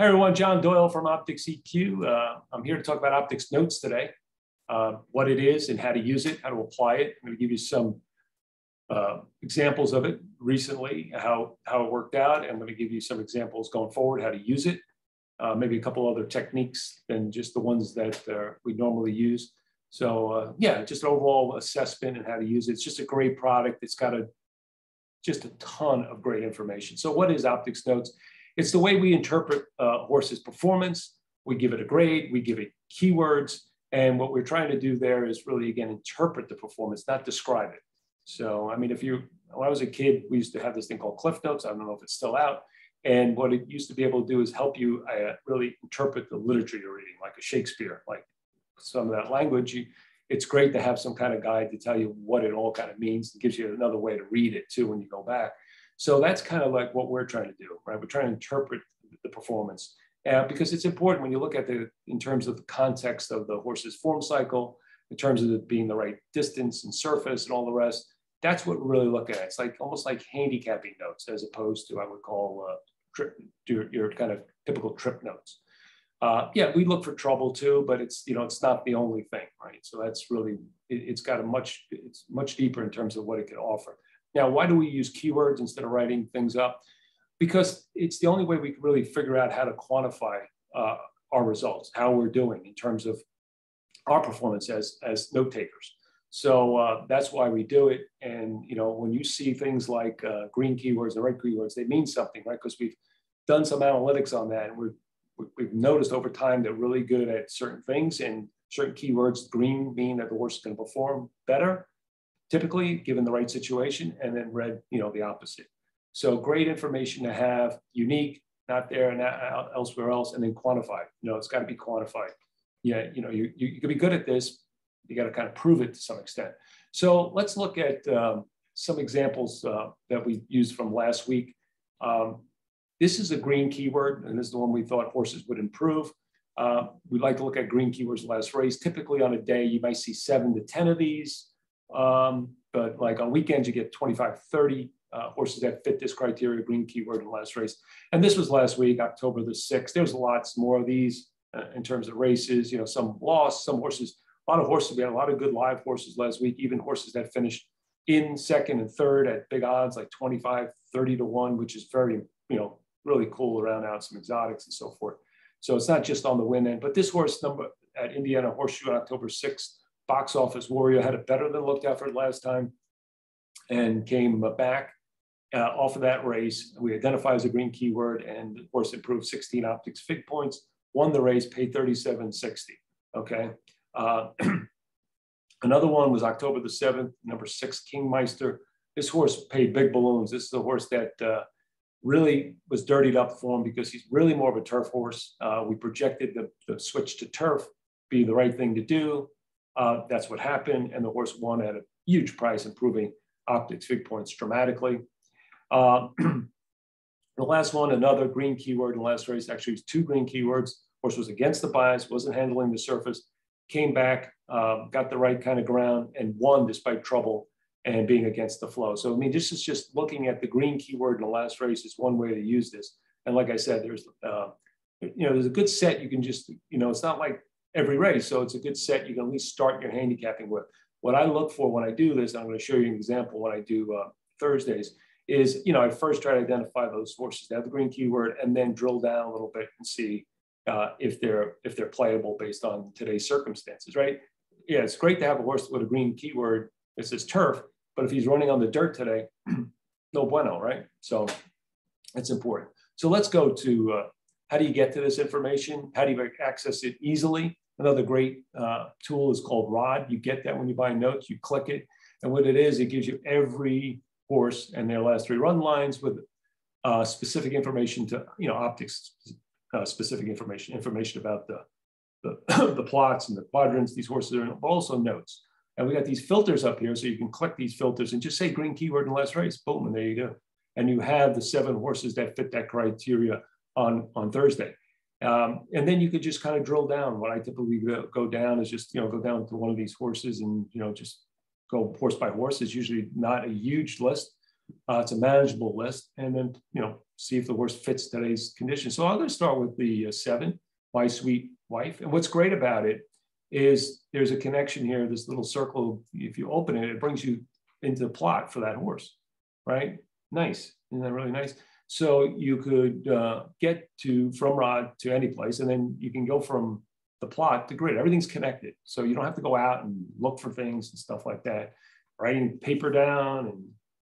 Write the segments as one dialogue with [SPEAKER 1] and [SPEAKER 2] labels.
[SPEAKER 1] Hey everyone, John Doyle from Optics EQ. I'm here to talk about OptixNOTES today, what it is and how to use it, how to apply it. I'm going to give you some examples of it recently, how it worked out. I'm going to give you some examples going forward, how to use it, maybe a couple other techniques than just the ones that we normally use. So yeah, just an overall assessment and how to use it. It's just a great product. It's got just a ton of great information. So what is OptixNOTES? It's the way we interpret a horse's performance. We give it a grade, we give it keywords, and what we're trying to do there is really, again, interpret the performance, not describe it. So, I mean, when I was a kid, we used to have this thing called Cliff Notes. I don't know if it's still out. And what it used to be able to do is help you really interpret the literature you're reading, like a Shakespeare, like some of that language. It's great to have some kind of guide to tell you what it all kind of means. It gives you another way to read it too when you go back. So that's kind of like what we're trying to do, right? We're trying to interpret the performance because it's important when you look at in terms of the context of the horse's form cycle, in terms of it being the right distance and surface and all the rest. That's what we're really looking at. It's like almost like handicapping notes as opposed to, I would call your kind of typical trip notes. Yeah, we look for trouble too, but it's not the only thing, right? So that's really, it's much deeper in terms of what it can offer. Now, why do we use keywords instead of writing things up? Because it's the only way we can really figure out how to quantify our results, how we're doing in terms of our performance as note takers. So that's why we do it. And when you see things like green keywords and red keywords, they mean something, right? Because we've done some analytics on that, and we've noticed over time they're really good at certain things, and certain keywords, green mean that the horse is going to perform better, typically given the right situation, and then red, the opposite. So great information to have, unique, not there and not elsewhere else, and then quantified. It's got to be quantified. Yeah, you can be good at this. You got to kind of prove it to some extent. So let's look at some examples that we used from last week. This is a green keyword, and this is the one we thought horses would improve. We like to look at green keywords last race. Typically on a day, you might see 7 to 10 of these. But like on weekends, you get 25, 30 horses that fit this criteria, green keyword in the last race. And this was last week, October the 6th. There's lots more of these in terms of races. Some lost, some horses, a lot of horses. We had a lot of good live horses last week, even horses that finished in second and third at big odds, like 25, 30 to 1, which is very, really cool around out, some exotics and so forth. So it's not just on the win end, but this horse number at Indiana Horseshoe on October 6th, Box Office Warrior, had it better than looked at for it last time and came back off of that race. We identify as a green keyword, and the horse improved 16 Optics Fig points, won the race, paid $37.60. Okay. Another one was October the 7th, number 6, Kingmeister. This horse paid big balloons. This is a horse that really was dirtied up for him because he's really more of a turf horse. We projected the switch to turf be the right thing to do. That's what happened, and the horse won at a huge price, improving Optics Fig points dramatically. The last one, another green keyword in the last race, actually it was 2 green keywords. Horse was against the bias, wasn't handling the surface, came back, got the right kind of ground, and won despite trouble and being against the flow. So, I mean, this is just looking at the green keyword in the last race is one way to use this. And like I said, there's a good set you can just, it's not like every race. So it's a good set you can at least start your handicapping with. What I look for when I do this, I'm going to show you an example when I do Thursdays, is, I first try to identify those horses that have the green keyword and then drill down a little bit and see if they're playable based on today's circumstances, right? Yeah, it's great to have a horse with a green keyword that says turf, but if he's running on the dirt today, no bueno, right? So it's important. So let's go to how do you get to this information? How do you access it easily? Another great tool is called Rod. You get that when you buy notes, you click it. And what it is, it gives you every horse and their last 3 run lines with specific information to, optics, specific information about the plots and the quadrants these horses are in, but also notes. And we got these filters up here, so you can click these filters and just say green keyword in the last race, boom, and there you go. And you have the 7 horses that fit that criteria on Thursday. And then you could just kind of drill down. What I typically go down is just, go down to one of these horses and, just go horse by horse. It's usually not a huge list. It's a manageable list, and then see if the horse fits today's condition. So I'm going to start with the 7, My Sweet Wife. And what's great about it is there's a connection here. This little circle, if you open it, it brings you into the plot for that horse, right? Nice, isn't that really nice? So you could get from rod to any place, and then you can go from the plot to grid. Everything's connected, so you don't have to go out and look for things and stuff like that. Writing paper down and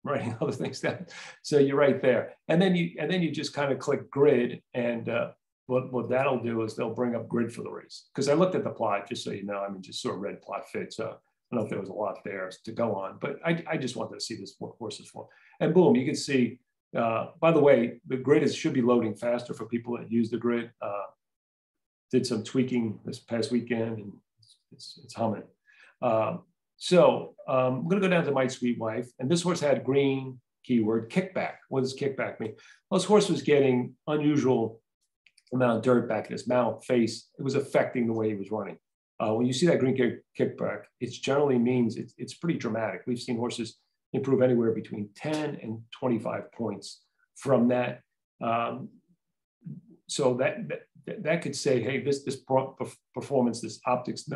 [SPEAKER 1] writing other things down. So you're right there, and then you just kind of click grid, and what that'll do is they'll bring up grid for the race. Because I looked at the plot, just so you know, I mean, just sort of read plot fit. So I don't know if there was a lot there to go on, but I just wanted to see this horse's form. And boom, you can see. By the way, the grid should be loading faster for people that use the grid. Did some tweaking this past weekend, and it's humming. So I'm going to go down to My Sweet Wife, and this horse had green keyword kickback. What does kickback mean? Well, this horse was getting unusual amount of dirt back in his mouth, face. It was affecting the way he was running. When you see that green kickback, it generally means it's pretty dramatic. We've seen horses improve anywhere between 10 and 25 points from that. So that could say, hey, this performance, this optics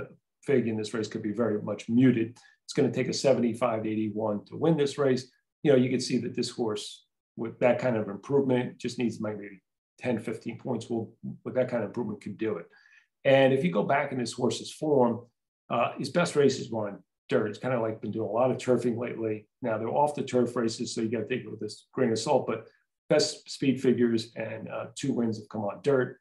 [SPEAKER 1] fig in this race could be very much muted. It's going to take a 75-81 to win this race. You can see that this horse with that kind of improvement just needs maybe 10, 15 points. With that kind of improvement could do it. And if you go back in this horse's form, his best races were on dirt. It's kind of like been doing a lot of turfing lately. Now they're off the turf races, so you got to take it with this grain of salt, but best speed figures and 2 wins have come on dirt.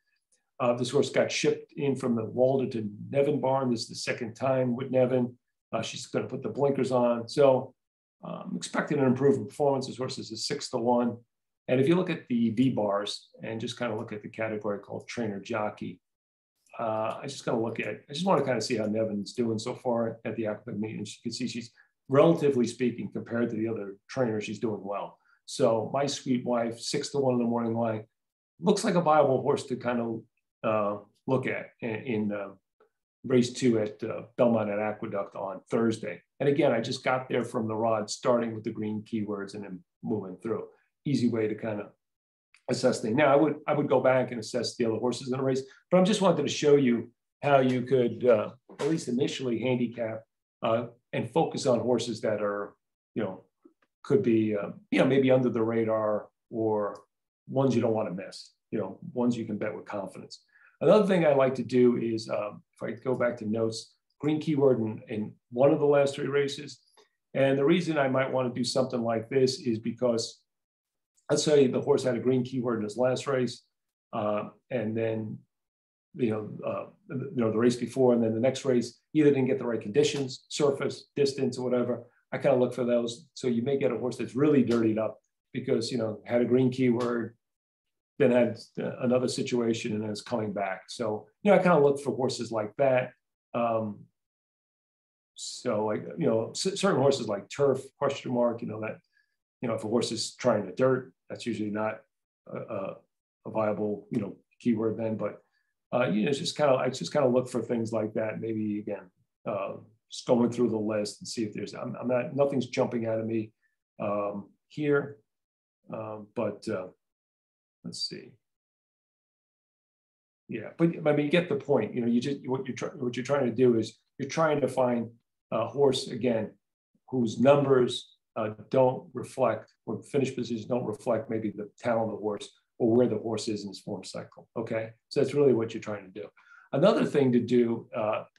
[SPEAKER 1] This horse got shipped in from the Walder to Nevin barn. This is the second time with Nevin. She's going to put the blinkers on. So I'm expecting an improved performance. This horse is a 6-1. And if you look at the V bars and just kind of look at the category called trainer jockey, I just want to kind of see how Nevin's doing so far at the academic meetings. You can see she's, relatively speaking, compared to the other trainers, she's doing well. So My Sweet Wife, 6-1 in the morning line, looks like a viable horse to kind of look at in race 2 at Belmont at Aqueduct on Thursday. And again, I just got there from the rod, starting with the green keywords and then moving through. Easy way to kind of assess things. Now, I would go back and assess the other horses in the race, but I just wanted to show you how you could at least initially handicap and focus on horses that are, could be, maybe under the radar, or ones you don't want to miss, ones you can bet with confidence. Another thing I like to do is, if I go back to notes, green keyword in one of the last 3 races. And the reason I might want to do something like this is because, let's say the horse had a green keyword in his last race, and then, the race before, and then the next race, either didn't get the right conditions, surface, distance, or whatever. I kind of look for those. So you may get a horse that's really dirtied up because, had a green keyword, then had another situation and then is coming back. So, I kind of look for horses like that. Certain horses like turf, question mark, that, if a horse is trying the dirt, that's usually not a viable, keyword then. But I just kind of look for things like that. Maybe again, just going through the list and see if there's. Nothing's jumping out of me here, but let's see. Yeah, but I mean, you get the point. What you're trying to do is you're trying to find a horse again whose numbers don't reflect, or finish positions don't reflect maybe the talent of the horse or where the horse is in his form cycle. Okay, so that's really what you're trying to do. Another thing to do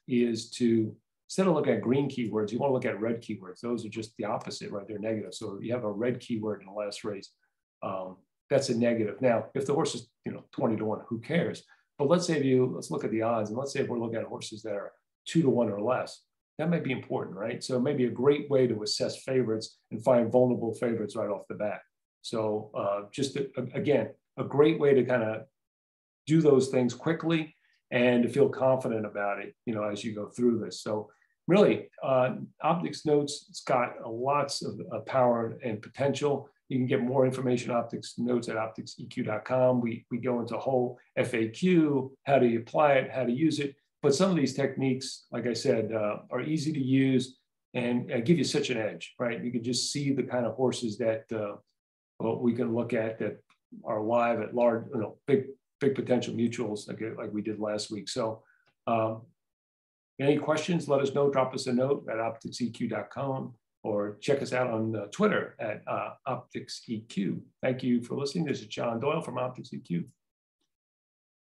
[SPEAKER 1] is to, instead of looking at green keywords, you want to look at red keywords. Those are just the opposite, right? They're negative. So if you have a red keyword in the last race, that's a negative. Now, if the horse is 20-1, who cares? But let's look at the odds, and let's say if we're looking at horses that are 2-1 or less. That might be important, right? So it may be a great way to assess favorites and find vulnerable favorites right off the bat. So again, a great way to kind of do those things quickly and to feel confident about it, as you go through this. So really, OptixNOTES, it's got lots of power and potential. You can get more information on OptixNOTES at optixeq.com. We go into a whole FAQ, how do you apply it, how to use it. But some of these techniques, like I said, are easy to use. and give you such an edge, right? You can just see the kind of horses that we can look at that are live at large, big potential mutuals like we did last week. So any questions, let us know. Drop us a note at optixeq.com or check us out on Twitter at OptixEQ. Thank you for listening. This is John Doyle from OptixEQ.